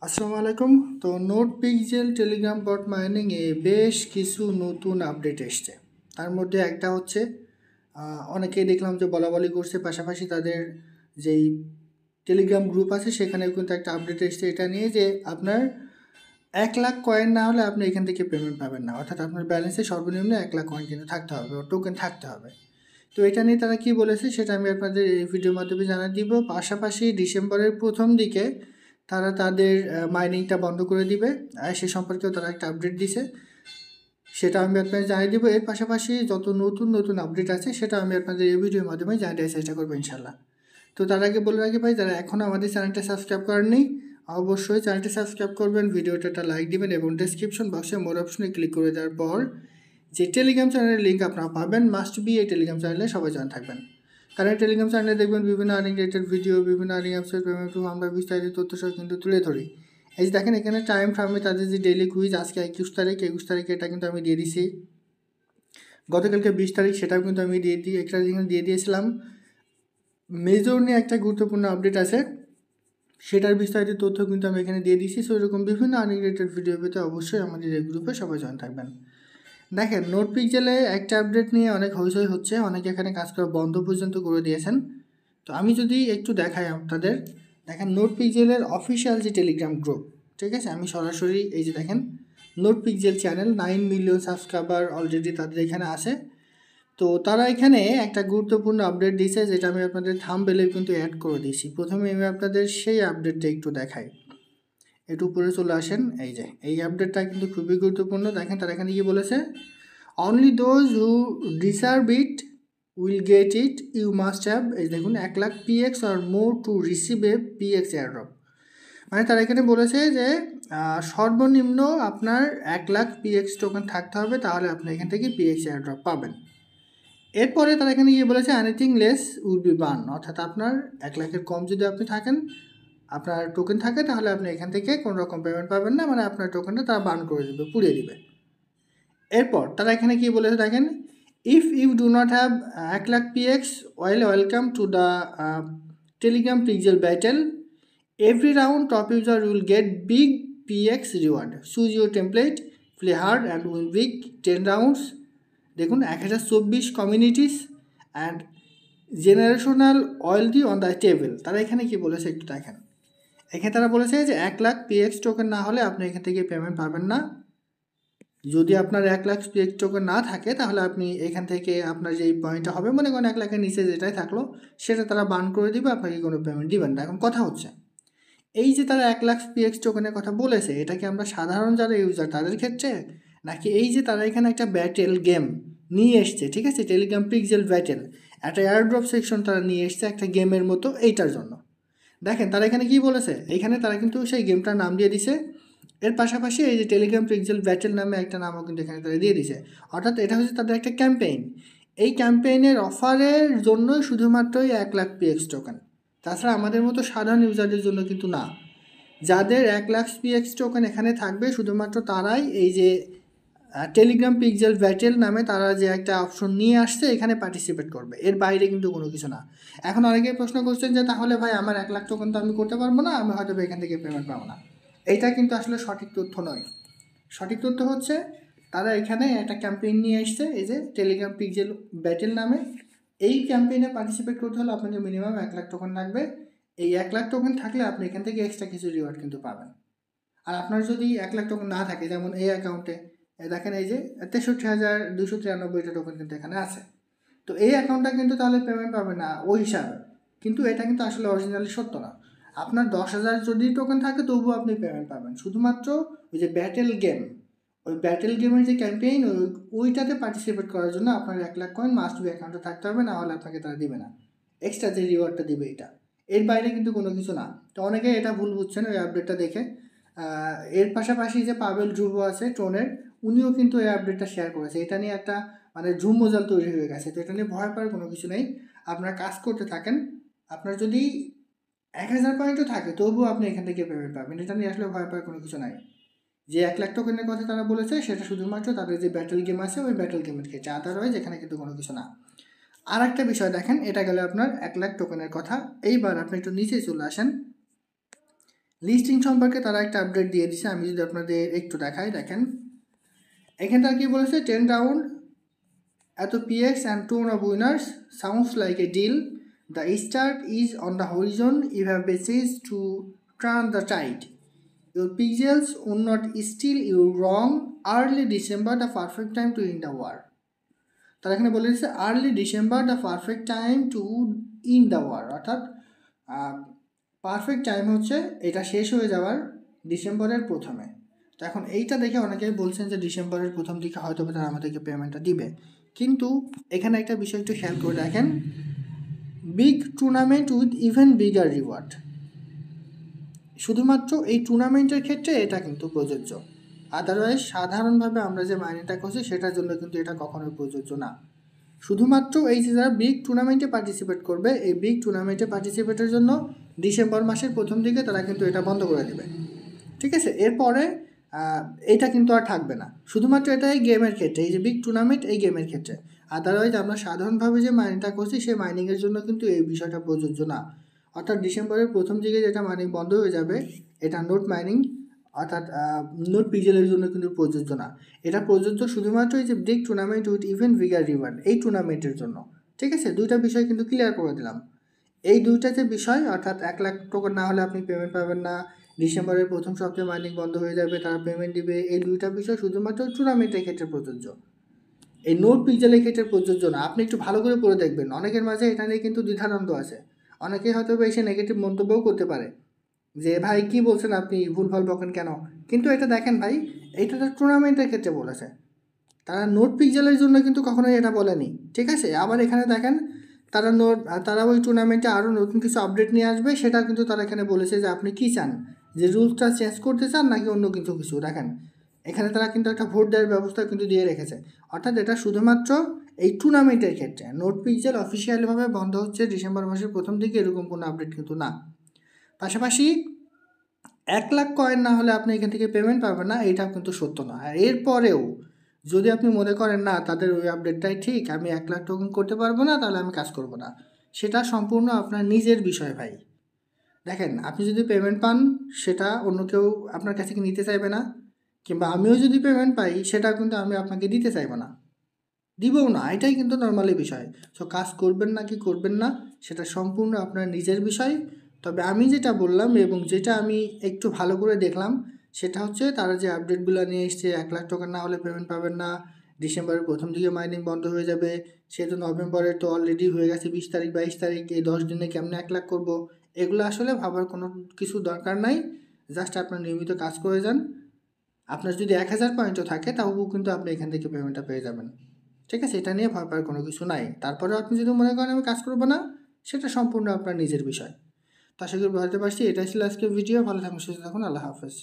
আসসালামু আলাইকুম। তো নোট পিক্সেল টেলিগ্রাম বট মাইনিংয়ে বেশ কিছু নতুন আপডেট এসছে। তার মধ্যে একটা হচ্ছে অনেকেই দেখলাম যে বলাবলি করছে, পাশাপাশি তাদের যেই টেলিগ্রাম গ্রুপ আছে সেখানেও কিন্তু একটা আপডেট এসছে এটা নিয়ে যে আপনার 1,00,000 কয়েন না হলে আপনি এখান থেকে পেমেন্ট পাবেন না, অর্থাৎ আপনার ব্যালেন্সে সর্বনিম্ন 1,00,000 কয়েন কিন্তু থাকতে হবে, টোকেন থাকতে হবে। তো এটা নিয়ে তারা কি বলেছে সেটা আমি আপনাদের এই ভিডিওর মাধ্যমে জানিয়ে দিব। পাশাপাশি ডিসেম্বরের প্রথম দিকে তারা তাদের মাইনিংটা বন্ধ করে দিবে, সে সম্পর্কেও তারা একটা আপডেট দিছে, সেটা আমি আপনাদের জানিয়ে দিব। এর পাশাপাশি যত নতুন নতুন আপডেট আছে সেটা আমি আপনাদের এই ভিডিওর মাধ্যমে জানিয়ে দেওয়ার চেষ্টা করবো ইনশাল্লাহ। তো তার আগে বলে রাখি ভাই, যারা এখনও আমাদের চ্যানেলটা সাবস্ক্রাইব করেননি অবশ্যই চ্যানেলটি সাবস্ক্রাইব করবেন, ভিডিওটা একটা লাইক দিবেন এবং ডেসক্রিপশন বক্সে মোর অপশনে ক্লিক করে দেওয়ার পর যে টেলিগ্রাম চ্যানেলের লিঙ্ক আপনারা পাবেন, মাস্ট বি এই টেলিগ্রাম চ্যানেলে সবাই জয়েন থাকবেন। কারণ টেলিগ্রাম চ্যানেলে দেখবেন বিভিন্ন আর্নিং রিলেটেড ভিডিও, বিভিন্ন আর্নিং অ্যাপসের পেমেন্ট আমরা বিস্তারিত তথ্য সহ কিন্তু তুলে ধরি। এই যে দেখেন এখানে টাইম ফ্রেমে তাদের যে ডেইলি কুইজ, আজকে 21 তারিখে এটা কিন্তু আমি দিয়ে দিছি। গতকালকে 20 তারিখ সেটাও কিন্তু আমি দিয়ে দিয়েছিলাম। মেজর নিয়ে একটা গুরুত্বপূর্ণ আপডেট আছে, সেটার বিস্তারিত তথ্য কিন্তু আমি এখানে দিয়ে দিচ্ছি। সো এরকম বিভিন্ন আর্নিং রিলেটেড ভিডিও পেতে অবশ্যই আমাদের এই গ্রুপে সবাই জয়েন থাকবেন। দেখেন নোট পিক্সেলে একটা আপডেট নিয়ে অনেক হইচই হচ্ছে, অনেকে এখানে কাজ করা বন্ধ পর্যন্ত করে দিয়েছেন। তো আমি যদি একটু দেখাই আপনাদের, দেখেন নোট পিক্সেলের অফিসিয়াল যে টেলিগ্রাম গ্রুপ, ঠিক আছে, আমি সরাসরি এই যে দেখেন note pixel channel 9 million subscriber already তাদের এখানে আছে। তো তারা এখানে একটা গুরুত্বপূর্ণ আপডেট দিয়েছে, যেটা আমি আপনাদের থাম্বনেলে কিন্তু অ্যাড করে দিয়েছি। প্রথমে আমি আপনাদের সেই আপডেটটা একটু দেখাই, একটু উপরে চলে আসেন। এই যে এই আপডেটটা কিন্তু খুবই গুরুত্বপূর্ণ। দেখেন তারা এখানে কি বলেছে, only those who deserve it will get it, you must have, এই দেখুন 1,00,000 পিএক্স আর more to receive a PX airdrop. মানে তারা এখানে বলেছে যে সর্বনিম্ন আপনার 1,00,000 পিএক্স টোকেন থাকতে হবে, তাহলে আপনি এখান থেকে পিএক্স এয়ারড্রপ পাবেন। এরপরে তারা এখানে গিয়ে বলেছে anything less will be burn, অর্থাৎ আপনার 1,00,000-এর কম যদি আপনি থাকেন, আপনার টোকেন থাকে, তাহলে আপনি এখান থেকে কোনো রকম পেমেন্ট পাবেন না, মানে আপনার টোকেনটা তারা বার্ন করে দেবে, পুড়িয়ে দিবে। এরপর তারা এখানে কি বলেছে দেখেন, if you do not have 1,00,000 PX welcome to the Telegram pixel battle, every round top user will get big PX reward, choose your template, play hard and win big 10 rounds. দেখুন 1024 কমিউনিটিস অ্যান্ড জেনারেশনাল অয়েলটি on the table. তারা এখানে কি বলেছে একটু দেখেন, এখানে তারা বলেছে যে 1,00,000 পিএক্স টোকেন না হলে আপনি এখান থেকে পেমেন্ট পাবেন না। যদি আপনার 1,00,000 পিএক্স টোকেন না থাকে, তাহলে আপনি এখান থেকে আপনার যেই পয়েন্টটা হবে, মনে করেন 1,00,000-এর নিচে যেটাই থাকলো সেটা তারা বার্ন করে দিবে, আপনাকে কোনো পেমেন্ট দিবেন না। এখন কথা হচ্ছে এই যে তারা 1,00,000 পিএক্স টোকেনের কথা বলেছে, এটা কি আমরা সাধারণ যারা ইউজার তাদের ক্ষেত্রে, নাকি এই যে তারা এখানে একটা ব্যাটেল গেম নিয়ে এসছে, ঠিক আছে, টেলিগ্রাম পিক্সেল ব্যাটেল, একটা এয়ারড্রপ সেকশন তারা নিয়ে এসছে একটা গেমের মতো, এইটার জন্য? দেখেন তারা এখানে কি বলেছে, এখানে তারা কিন্তু সেই গেমটার নাম দিয়ে দিছে। এর পাশাপাশি এই যে টেলিগ্রাম পিক্সেল ব্যাটেল নামে একটা নামও কিন্তু এখানে তারা দিয়ে দিছে, অর্থাৎ এটা হচ্ছে তাদের একটা ক্যাম্পেইন। এই ক্যাম্পেইনের অফারের জন্যই শুধুমাত্রই 1,00,000 পিএক্স টোকেন, তাছাড়া আমাদের মতো সাধারণ ইউজারদের জন্য কিন্তু না। যাদের 1,00,000 পিএক্স টোকেন এখানে থাকবে শুধুমাত্র তারাই এই যে টেলিগ্রাম পিক্সেল ব্যাটেল নামে তারা যে একটা অপশন নিয়ে আসছে এখানে পার্টিসিপেট করবে, এর বাইরে কিন্তু কোনো কিছু না। এখন অনেকেই প্রশ্ন করছেন যে তাহলে ভাই আমার 1,00,000 টোকেন তো আমি করতে পারবো না, আমি হয়তো এখান থেকে পেমেন্ট পাবো না। এইটা কিন্তু আসলে সঠিক তথ্য নয়। সঠিক তথ্য হচ্ছে তারা এখানে একটা ক্যাম্পেইন নিয়ে এসছে, এই যে টেলিগ্রাম পিক্সেল ব্যাটেল নামে। এই ক্যাম্পেইনে পার্টিসিপেট করতে হলে আপনাদের মিনিমাম 1,00,000 টোকেন লাগবে। এই 1,00,000 টোকেন থাকলে আপনি এখান থেকে এক্সট্রা কিছু রিওয়ার্ড কিন্তু পাবেন। আর আপনার যদি 1,00,000 টোকেন না থাকে, যেমন এই অ্যাকাউন্টে দেখেন এই যে 63,293টা টোকেন কিন্তু এখানে আছে, তো এই অ্যাকাউন্টটা কিন্তু তাহলে পেমেন্ট পাবে না ওই হিসাবে। কিন্তু এটা কিন্তু আসলে অরিজিনালি সত্য না। আপনার 10,000 যদি টোকেন থাকে তবুও আপনি পেমেন্ট পাবেন, শুধুমাত্র ওই যে ব্যাটেল গেম, ওই ব্যাটেল গেমের যে ক্যাম্পেইন ওইটাতে পার্টিসিপেট করার জন্য আপনার 1,00,000 কয়েন মাস্ট বি অ্যাকাউন্টে থাকতে হবে, না হলে আপনাকে তারা দিবে না, এক্সট্রা যে রিওয়ার্ডটা দিবে এটা, এর বাইরে কিন্তু কোনো কিছু না। তো অনেকে এটা ভুল বুঝছেন ওই আপডেটটা দেখে। এর পাশাপাশি যে পাবেল ধ্রুব আছে টোনের, উনিও কিন্তু এই আপডেটটা শেয়ার করেছে। এটা নিয়ে একটা মানে ঝুমমজাল তৈরি হয়ে গেছে, তো এটা নিয়ে ভয় পাওয়ার কোনো কিছু নেই। আপনারা কাজ করতে থাকেন, আপনার যদি 1,000 পয়েন্টও থাকে তবুও আপনি এখান থেকে পেমেন্ট পাবেন, এটা নিয়ে আসলে ভয় পাওয়ার কোনো কিছু নাই। যে 1,00,000 টোকেনের কথা তারা বলেছে সেটা শুধুমাত্র তাদের যে ব্যাটেল গেম আছে ওই ব্যাটেল গেমের ক্ষেত্রে, আদারওয়াইজ এখানে কিন্তু কোনো কিছু না। আর একটা বিষয় দেখেন, এটা গেলে আপনার 1,00,000 টোকেনের কথা। এইবার আপনি একটু নিচে চলে আসেন, লিস্টিং সম্পর্কে তারা একটা আপডেট দিয়ে দিচ্ছে, আমি যদি আপনাদের একটু দেখাই, দেখেন এখানে তারা কী বলেছে, 10 রাউন্ড এত PX and 2 of winners sounds like a deal. The start is on the horizon. You have bases to turn the tide. Your pixels will not steal you wrong. Early December the perfect time to end the war. তারা এখানে বলে দিচ্ছে early December the perfect time to in the war, অর্থাৎ perfect time হচ্ছে এটা শেষ হয়ে যাওয়ার ডিসেম্বরের প্রথমে। তো এখন এইটা দেখে অনেকেই বলছেন যে ডিসেম্বরের প্রথম দিকে হয়তো তারা আমাদেরকে পেমেন্টটা দিবে, কিন্তু এখানে একটা বিষয় একটু খেয়াল করে দেখেন, big tournament with even bigger reward, শুধুমাত্র এই টুর্নামেন্টের ক্ষেত্রে এটা কিন্তু প্রযোজ্য। আদারওয়াইজ সাধারণভাবে আমরা যে মাইনিংটা করছি সেটার জন্য কিন্তু এটা কখনোই প্রযোজ্য না। শুধুমাত্র এই যে যারা বিগ টুর্নামেন্টে পার্টিসিপেট করবে, এই বিগ টুর্নামেন্টে পার্টিসিপেটের জন্য ডিসেম্বর মাসের প্রথম দিকে তারা কিন্তু এটা বন্ধ করে দেবে, ঠিক আছে? এরপরে এটা কিন্তু আর থাকবে না, শুধুমাত্র এটা এই গেমের ক্ষেত্রে, এই যে বিগ টুর্নামেন্ট এই গেমের ক্ষেত্রে। আদারওয়াইজ আমরা সাধারণভাবে যে মাইনিংটা করছি সেই মাইনিংয়ের জন্য কিন্তু এই বিষয়টা প্রযোজ্য না। অর্থাৎ ডিসেম্বরের প্রথম দিকে যেটা মাইনিং বন্ধ হয়ে যাবে, এটা নোট মাইনিং অর্থাৎ নোট পিজেলের জন্য কিন্তু প্রযোজ্য না। এটা প্রযোজ্য শুধুমাত্র এই যে big tournament with even bigger reward এই টুর্নামেন্টের জন্য, ঠিক আছে? দুইটা বিষয় কিন্তু ক্লিয়ার করে দিলাম। এই দুইটা যে বিষয়, অর্থাৎ 1 লাখ টোকেন না হলে আপনি পেমেন্ট পাবেন না, ডিসেম্বরের প্রথম সপ্তাহে মাইনিং বন্ধ হয়ে যাবে, তারা পেমেন্ট দিবে, এই দুইটা বিষয় শুধুমাত্র টুর্নামেন্টের ক্ষেত্রে প্রযোজ্য, এই নোট পিক্সেলের ক্ষেত্রে প্রযোজ্য না। আপনি একটু ভালো করে পড়ে দেখবেন, অনেকের মাঝে এটা নিয়ে কিন্তু দ্বিধাদ্বন্দ্ব আছে, অনেকে হয়তো এসে নেগেটিভ মন্তব্যও করতে পারে যে ভাই কী বলছেন আপনি, ভুলভাল বকেন কেন, কিন্তু এটা দেখেন ভাই, এইটা তো টুর্নামেন্টের ক্ষেত্রে বলেছে, তারা নোট পিক্সেলের জন্য কিন্তু কখনোই এটা বলেনি, ঠিক আছে? আবার এখানে দেখেন তারা ওই টুর্নামেন্টে আরও নতুন কিছু আপডেট নিয়ে আসবে, সেটা কিন্তু তারা এখানে বলেছে যে আপনি কী চান, যে রুলসটা চেঞ্জ করতে চান নাকি অন্য কিছু কিছু। দেখেন এখানে তারা কিন্তু একটা ভোট দেওয়ার ব্যবস্থা কিন্তু দিয়ে রেখেছে, অর্থাৎ এটা শুধুমাত্র এই টুর্নামেন্টের ক্ষেত্রে। নোট পিক্সেল অফিসিয়ালিভাবে বন্ধ হচ্ছে ডিসেম্বর মাসের প্রথম দিকে, এরকম কোনো আপডেট কিন্তু না। পাশাপাশি 1 লাখ কয়েন না হলে আপনি এখান থেকে পেমেন্ট পাবেন না, এইটাও কিন্তু সত্য না। আর এরপরেও যদি আপনি মনে করেন না তাদের ওই আপডেটটাই ঠিক, আমি 1 লাখ টোকেন করতে পারবো না, তাহলে আমি কাজ করব না, সেটা সম্পূর্ণ আপনার নিজের বিষয় ভাই। দেখেন আপনি যদি পেমেন্ট পান সেটা অন্য কেউ আপনার কাছে কি নিতে চাইবে না, কিংবা আমিও যদি পেমেন্ট পাই সেটা কিন্তু আমি আপনাকে দিতে চাইবো না, দিবও না, এটাই কিন্তু নর্মালি বিষয়। সো কাজ করবেন না কি করবেন না সেটা সম্পূর্ণ আপনার নিজের বিষয়। তবে আমি যেটা বললাম এবং যেটা আমি একটু ভালো করে দেখলাম সেটা হচ্ছে তারা যে আপডেটগুলো নিয়ে এসছে, 1 লাখ টোকেন না হলে পেমেন্ট পাবেন না, ডিসেম্বরের প্রথম দিকে মাইনিং বন্ধ হয়ে যাবে, সেহেতু নভেম্বরের তো অলরেডি হয়ে গেছে 20 তারিখ 22 তারিখ, এই 10 দিনে কেমনে 1 লাখ করবো, এগুলো আসলে ভাবার কোনো কিছু দরকার নাই। জাস্ট আপনার নিয়মিত কাজ করে যান, আপনার যদি 1000 পয়েন্টও থাকে তাও কিন্তু আপনি এখান থেকে পেমেন্টটা পেয়ে যাবেন, ঠিক আছে? এটা নিয়ে ভয় পাওয়ার কোনো কিছু নাই। তারপরেও আপনি যদি মনে করেন আমি কাজ করবো না, সেটা সম্পূর্ণ আপনার নিজের বিষয়। তো আশা করি বুঝতে পারছি। এটাই ছিল আজকের ভিডিও। ভালো থাকুন, সুস্থ থাকুন, আল্লাহ হাফেজ।